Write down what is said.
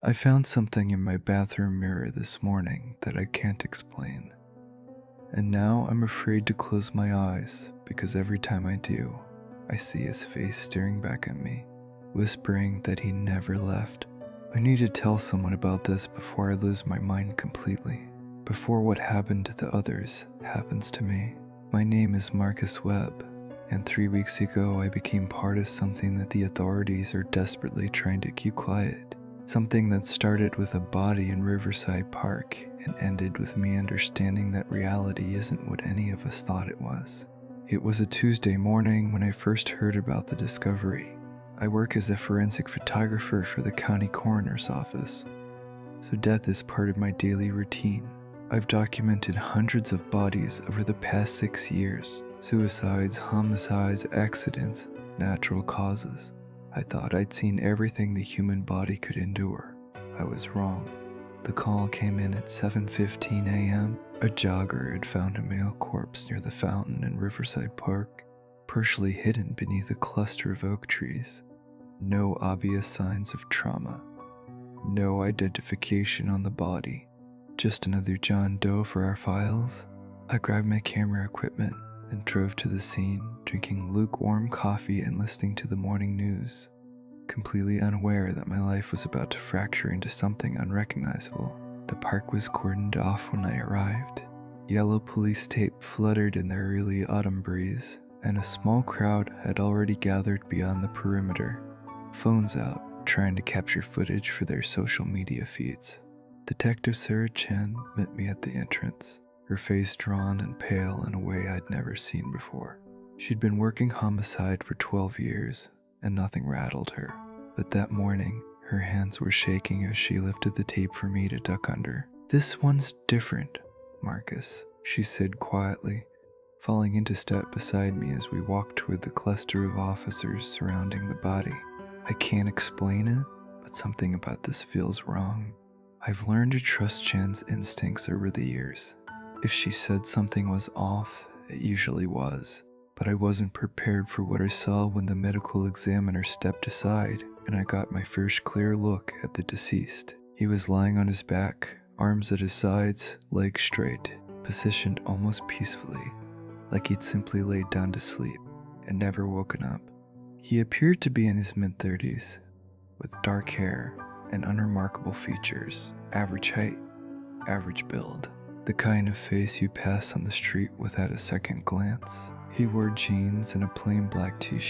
I found something in my bathroom mirror this morning that I can't explain. And now I'm afraid to close my eyes because every time I do, I see his face staring back at me, whispering that he never left. I need to tell someone about this before I lose my mind completely, before what happened to the others happens to me. My name is Marcus Webb, and 3 weeks ago I became part of something that the authorities are desperately trying to keep quiet. Something that started with a body in Riverside Park and ended with me understanding that reality isn't what any of us thought it was. It was a Tuesday morning when I first heard about the discovery. I work as a forensic photographer for the county coroner's office, so death is part of my daily routine. I've documented hundreds of bodies over the past 6 years: suicides, homicides, accidents, natural causes. I thought I'd seen everything the human body could endure. I was wrong. The call came in at 7:15 a.m. A jogger had found a male corpse near the fountain in Riverside Park, partially hidden beneath a cluster of oak trees. No obvious signs of trauma. No identification on the body. Just another John Doe for our files. I grabbed my camera equipment and drove to the scene, drinking lukewarm coffee and listening to the morning news, completely unaware that my life was about to fracture into something unrecognizable. The park was cordoned off when I arrived. Yellow police tape fluttered in the early autumn breeze, and a small crowd had already gathered beyond the perimeter, phones out, trying to capture footage for their social media feeds. Detective Sarah Chen met me at the entrance, her face drawn and pale in a way I'd never seen before. She'd been working homicide for 12 years, and nothing rattled her. But that morning, her hands were shaking as she lifted the tape for me to duck under. "This one's different, Marcus," she said quietly, falling into step beside me as we walked toward the cluster of officers surrounding the body. I can't explain it, but something about this feels wrong. I've learned to trust Chen's instincts over the years. If she said something was off, it usually was. But I wasn't prepared for what I saw when the medical examiner stepped aside and I got my first clear look at the deceased. He was lying on his back, arms at his sides, legs straight, positioned almost peacefully, like he'd simply laid down to sleep and never woken up. He appeared to be in his mid-30s, with dark hair and unremarkable features, average height, average build, the kind of face you pass on the street without a second glance. He wore jeans and a plain black t-shirt